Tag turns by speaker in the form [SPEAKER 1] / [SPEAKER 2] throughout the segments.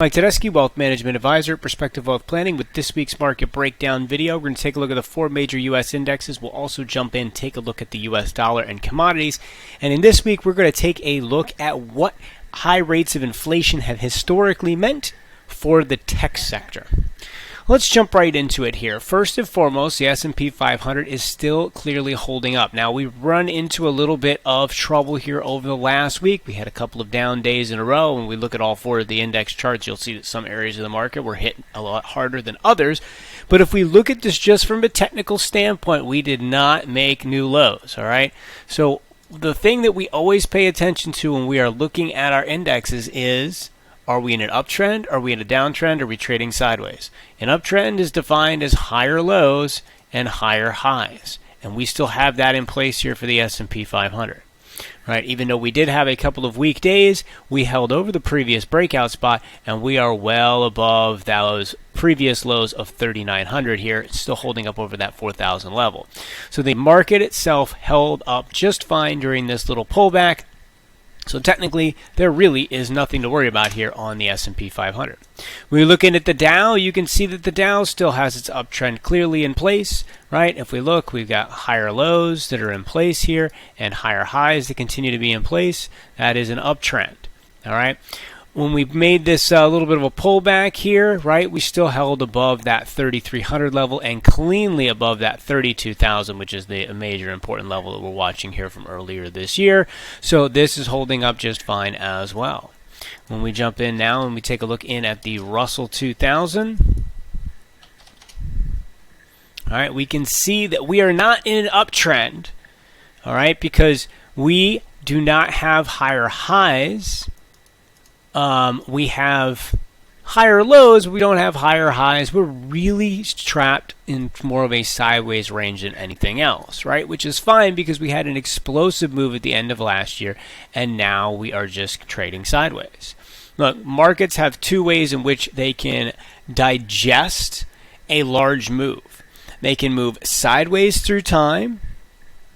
[SPEAKER 1] Mike Tedeschi, Wealth Management Advisor at Perspective Wealth Planning. With this week's market breakdown video, we're going to take a look at the four major U.S. indexes. We'll also jump in, take a look at the U.S. dollar and commodities. And in this week, we're going to take a look at what high rates of inflation have historically meant for the tech sector. Let's jump right into it here. First and foremost, the S&P 500 is still clearly holding up. Now, we've run into a little bit of trouble here over the last week. We had a couple of down days in a row. When we look at all four of the index charts, you'll see that some areas of the market were hit a lot harder than others. But if we look at this just from a technical standpoint, we did not make new lows, all right? So the thing that we always pay attention to when we are looking at our indexes is, are we in an uptrend? Are we in a downtrend? Are we trading sideways? An uptrend is defined as higher lows and higher highs. And we still have that in place here for the S&P 500. Right? Even though we did have a couple of weak days, we held over the previous breakout spot, and we are well above those previous lows of 3,900 here. It's still holding up over that 4,000 level. So the market itself held up just fine during this little pullback. So technically, there really is nothing to worry about here on the S&P 500. When we look in at the Dow, you can see that the Dow still has its uptrend clearly in place, right? If we look, we've got higher lows that are in place here and higher highs that continue to be in place. That is an uptrend, all right? When we made this little bit of a pullback here, right, we still held above that 3,300 level and cleanly above that 32,000, which is the major important level that we're watching here from earlier this year. So this is holding up just fine as well. When we jump in now and we take a look in at the Russell 2000, all right, we can see that we are not in an uptrend, all right, because we do not have higher highs. We have higher lows, we don't have higher highs. We're really trapped in more of a sideways range than anything else, right? Which is fine because we had an explosive move at the end of last year, and now we are just trading sideways. Look, markets have two ways in which they can digest a large move. They can move sideways through time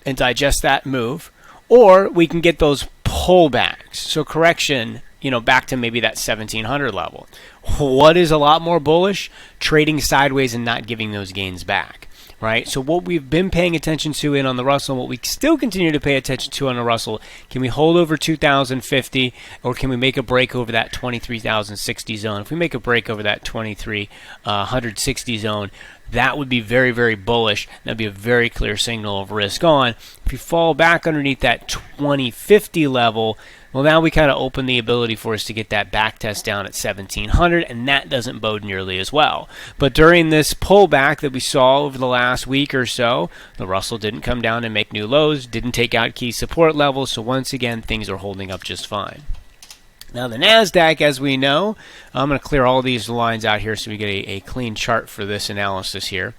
[SPEAKER 1] and digest that move, or we can get those pullbacks. So correction, back to maybe that 1700 level. What is a lot more bullish? Trading sideways and not giving those gains back, right? So what we've been paying attention to on the Russell, and what we still continue to pay attention to on the Russell, can we hold over 2050, or can we make a break over that 23,060 zone? If we make a break over that 2360 zone, that would be very, very bullish. That would be a very clear signal of risk on. If you fall back underneath that 2050 level, well, now we kind of open the ability for us to get that back test down at 1700, and that doesn't bode nearly as well. But during this pullback that we saw over the last week or so, the Russell didn't come down and make new lows, didn't take out key support levels, so once again, things are holding up just fine. Now, the Nasdaq, as we know, I'm going to clear all these lines out here so we get a clean chart for this analysis here,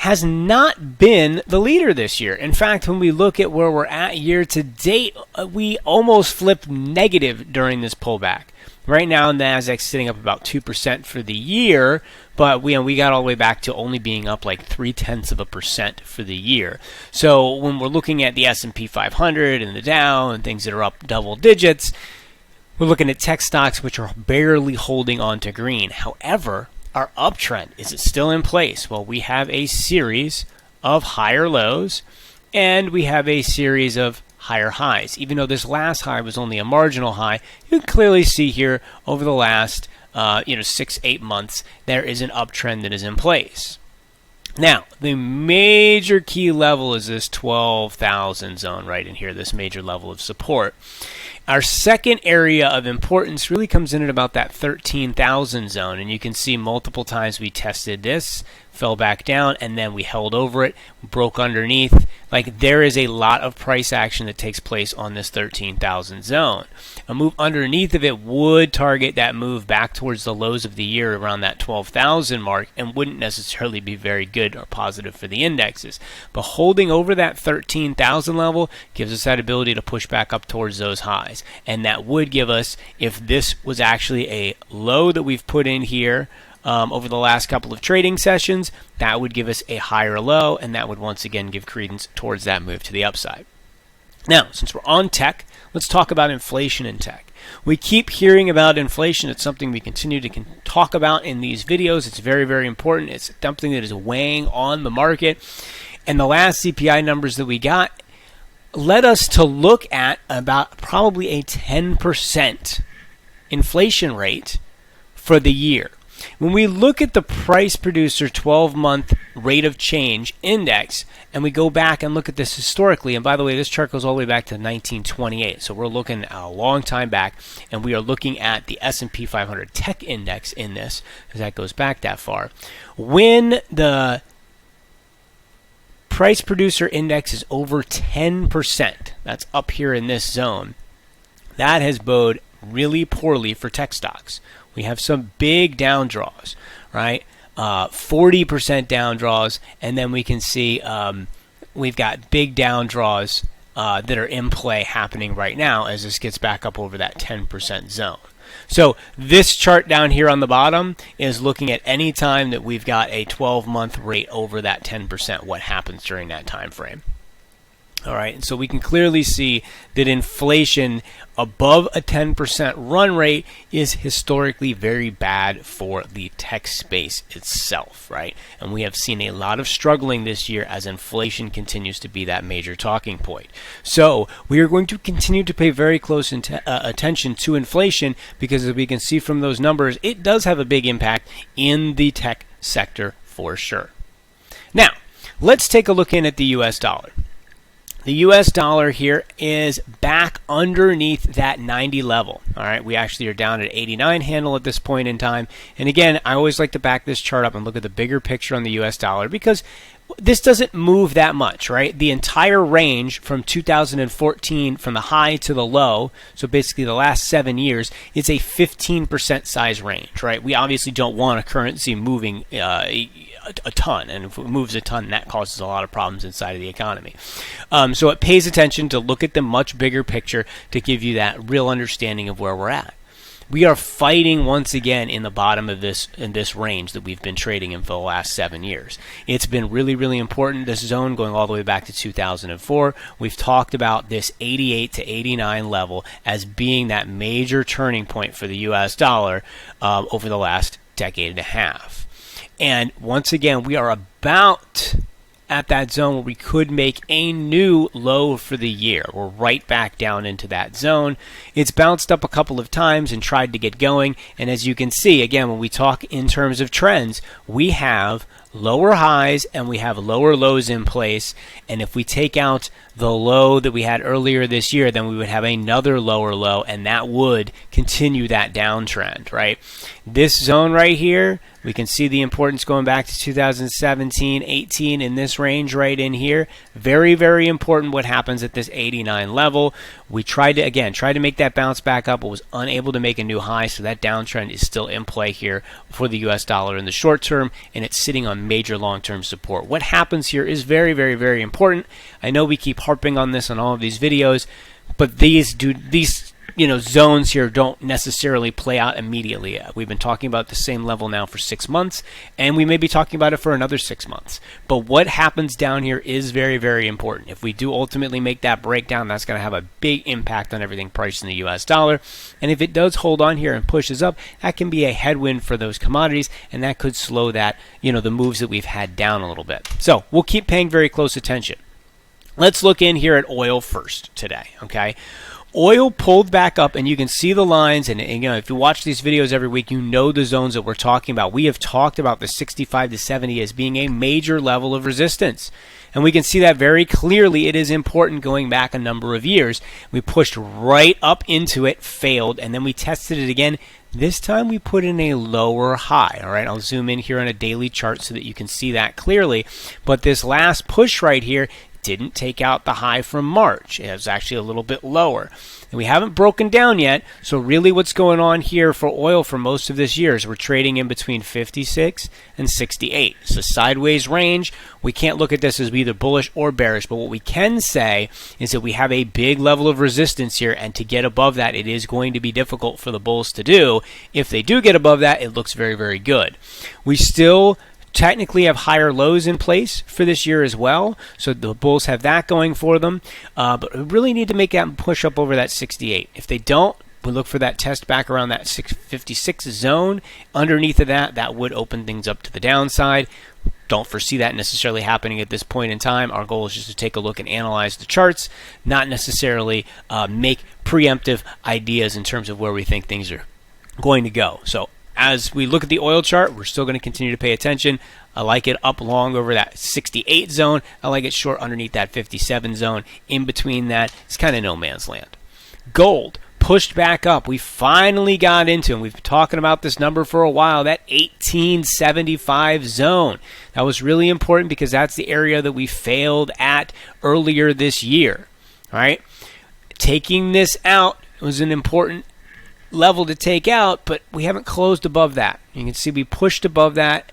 [SPEAKER 1] has not been the leader this year. In fact, when we look at where we're at year to date, we almost flipped negative during this pullback. Right now, Nasdaq's sitting up about 2% for the year, but we got all the way back to only being up like 0.3% for the year. So when we're looking at the S&P 500 and the Dow and things that are up double digits, we're looking at tech stocks which are barely holding on to green. However, our uptrend, is it still in place? Well, we have a series of higher lows, and we have a series of higher highs. Even though this last high was only a marginal high, you can clearly see here over the last 6-8 months, there is an uptrend that is in place. Now, the major key level is this 12,000 zone right in here, this major level of support. Our second area of importance really comes in at about that 13,000 zone, and you can see multiple times we tested this, fell back down, and then we held over it, broke underneath. Like, there is a lot of price action that takes place on this 13,000 zone. A move underneath of it would target that move back towards the lows of the year around that 12,000 mark and wouldn't necessarily be very good or positive for the indexes. But holding over that 13,000 level gives us that ability to push back up towards those highs. And that would give us, if this was actually a low that we've put in here, over the last couple of trading sessions, that would give us a higher low, and that would once again give credence towards that move to the upside. Now, since we're on tech, let's talk about inflation in tech. We keep hearing about inflation. It's something we continue to talk about in these videos. It's very, very important. It's something that is weighing on the market. And the last CPI numbers that we got led us to look at about probably a 10% inflation rate for the year. When we look at the price producer 12-month rate of change index, and we go back and look at this historically, and by the way, this chart goes all the way back to 1928, so we're looking at a long time back, and we are looking at the S&P 500 Tech Index in this, because that goes back that far. When the price producer index is over 10%, that's up here in this zone, that has bode really poorly for tech stocks. We have some big down draws, right? 40% down draws, and then we can see we've got big down draws that are in play happening right now as this gets back up over that 10% zone. So this chart down here on the bottom is looking at any time that we've got a 12-month rate over that 10%, what happens during that time frame. All right, and so we can clearly see that inflation above a 10% run rate is historically very bad for the tech space itself, right? And we have seen a lot of struggling this year as inflation continues to be that major talking point. So we are going to continue to pay very close attention to inflation because as we can see from those numbers, it does have a big impact in the tech sector for sure. Now, let's take a look in at the US dollar. The US dollar here is back underneath that 90 level. All right, we actually are down at 89 handle at this point in time. And again, I always like to back this chart up and look at the bigger picture on the US dollar because this doesn't move that much, right? The entire range from 2014, from the high to the low, so basically the last 7 years, it's a 15% size range, right? We obviously don't want a currency moving a ton, and if it moves a ton, that causes a lot of problems inside of the economy. So it pays attention to look at the much bigger picture to give you that real understanding of where we're at. We are fighting once again in the bottom of this range that we've been trading in for the last 7 years. It's been really, really important, this zone going all the way back to 2004. We've talked about this 88 to 89 level as being that major turning point for the US dollar over the last decade and a half. And once again, we are about at that zone where we could make a new low for the year. We're right back down into that zone. It's bounced up a couple of times and tried to get going. And as you can see, again, when we talk in terms of trends, we have lower highs and we have lower lows in place. And if we take out the low that we had earlier this year, then we would have another lower low, and that would continue that downtrend, right? This zone right here, we can see the importance going back to 2017, 18 in this range right in here. Very, very important what happens at this 89 level. We tried to make that bounce back up, but was unable to make a new high, so that downtrend is still in play here for the US dollar in the short term, and it's sitting on major long-term support. What happens here is very, very, very important. I know we keep harping on this on all of these videos, but these zones here don't necessarily play out immediately. We've been talking about the same level now for 6 months, and we may be talking about it for another 6 months. But what happens down here is very, very important. If we do ultimately make that breakdown, that's going to have a big impact on everything priced in the US dollar. And if it does hold on here and pushes up, that can be a headwind for those commodities, and that could slow that, the moves that we've had down a little bit. So we'll keep paying very close attention. Let's look in here at oil first today, okay? Oil pulled back up, and you can see the lines, and if you watch these videos every week, you know the zones that we're talking about. We have talked about the 65 to 70 as being a major level of resistance, and we can see that very clearly. It is important going back a number of years. We pushed right up into it, failed, and then we tested it again. This time we put in a lower high. All right, I'll zoom in here on a daily chart so that you can see that clearly, but this last push right here didn't take out the high from March. It was actually a little bit lower. And we haven't broken down yet, so really what's going on here for oil for most of this year is we're trading in between 56 and 68. It's a sideways range. We can't look at this as either bullish or bearish, but what we can say is that we have a big level of resistance here, and to get above that, it is going to be difficult for the bulls to do. If they do get above that, it looks very, very good. We still technically have higher lows in place for this year as well, so the bulls have that going for them, but we really need to make that push up over that 68. If they don't We look for that test back around that 656 zone. Underneath of that, that would open things up to the downside. Don't foresee that necessarily happening at this point in time. Our goal is just to take a look and analyze the charts, not necessarily make preemptive ideas in terms of where we think things are going to go. So as we look at the oil chart, we're still going to continue to pay attention. I like it up long over that 68 zone. I like it short underneath that 57 zone. In between that, it's kind of no man's land. Gold pushed back up. We finally got into, and we've been talking about this number for a while, that 1875 zone. That was really important because that's the area that we failed at earlier this year. All right, taking this out was an important level to take out, but we haven't closed above that. You can see we pushed above that,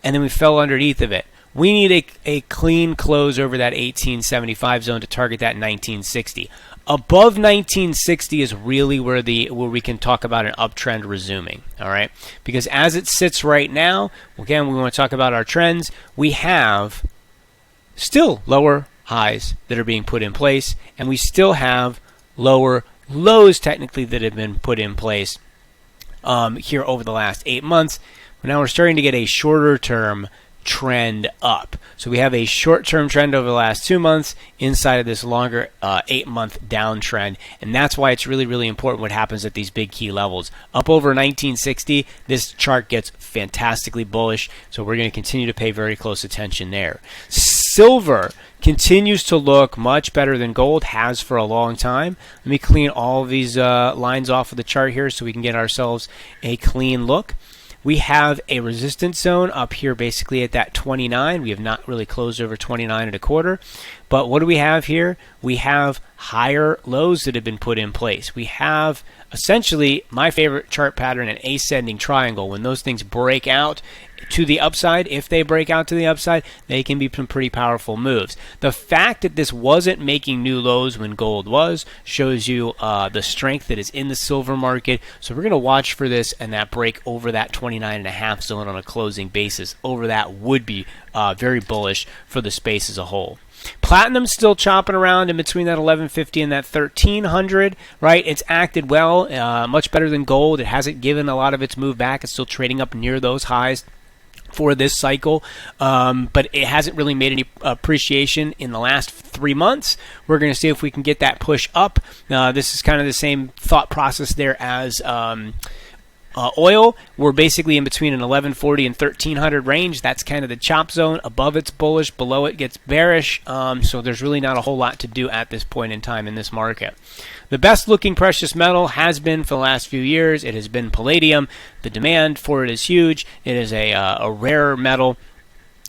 [SPEAKER 1] and then we fell underneath of it. We need a clean close over that 1875 zone to target that 1960. Above 1960 is really where we can talk about an uptrend resuming, all right? Because as it sits right now, again, we want to talk about our trends. We have still lower highs that are being put in place, and we still have lower lows technically that have been put in place here over the last 8 months. But now we're starting to get a shorter term trend up. So we have a short-term trend over the last 2 months inside of this longer 8-month downtrend, and that's why it's really, really important what happens at these big key levels. Up over 1960, this chart gets fantastically bullish, so we're going to continue to pay very close attention there. Silver continues to look much better than gold has for a long time. Let me clean all of these lines off of the chart here so we can get ourselves a clean look. We have a resistance zone up here basically at that 29. We have not really closed over 29.25. But what do we have here? We have higher lows that have been put in place. We have essentially my favorite chart pattern, an ascending triangle. When those things break out to the upside, if they break out to the upside, they can be some pretty powerful moves. The fact that this wasn't making new lows when gold was shows you the strength that is in the silver market. So we're going to watch for this, and that break over that 29.5 zone on a closing basis over that would be very bullish for the space as a whole. Platinum's still chopping around in between that 1150 and that 1300, right? It's acted well, much better than gold. It hasn't given a lot of its move back. It's still trading up near those highs for this cycle, but it hasn't really made any appreciation in the last 3 months. We're going to see if we can get that push up. This is kind of the same thought process there as oil. We're basically in between an 1140 and 1300 range. That's kind of the chop zone. Above it's bullish, below it gets bearish. So there's really not a whole lot to do at this point in time in this market. The best looking precious metal has been for the last few years. It has been palladium. The demand for it is huge. It is a rare metal.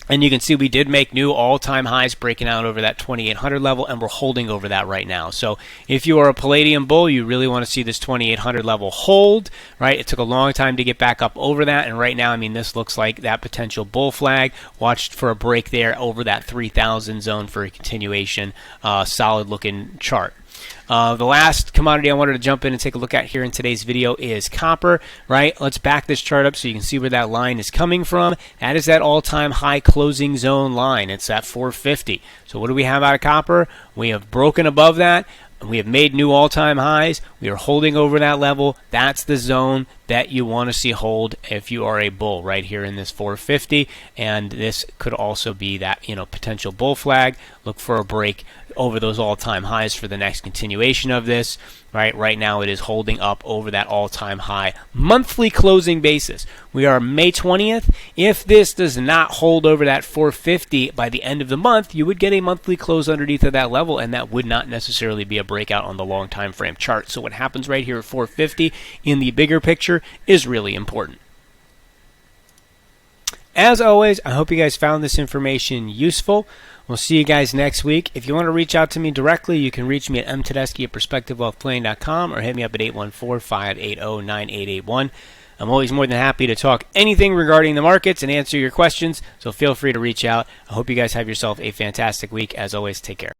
[SPEAKER 1] And you can see we did make new all-time highs breaking out over that 2800 level, and we're holding over that right now. So if you are a palladium bull, you really want to see this 2800 level hold, right? It took a long time to get back up over that, and right now, I mean, this looks like that potential bull flag. Watch for a break there over that 3000 zone for a continuation, solid-looking chart. The last commodity I wanted to jump in and take a look at here in today's video is copper, right? Let's back this chart up so you can see where that line is coming from. That is that all-time high closing zone line. It's at 450. So what do we have out of copper? We have broken above that. We have made new all-time highs. We are holding over that level. That's the zone that you want to see hold if you are a bull right here in this 450. And this could also be that, potential bull flag. Look for a break over those all-time highs for the next continuation of this. Right now it is holding up over that all-time high monthly closing basis. We are May 20th. If this does not hold over that 450 by the end of the month, you would get a monthly close underneath of that level, and that would not necessarily be a breakout on the long time frame chart. So what happens right here at 450 in the bigger picture is really important. As always, I hope you guys found this information useful. We'll see you guys next week. If you want to reach out to me directly, you can reach me at mtedeschi@perspectivewealthplanning.com or hit me up at 814-580-9881. I'm always more than happy to talk anything regarding the markets and answer your questions, so feel free to reach out. I hope you guys have yourself a fantastic week. As always, take care.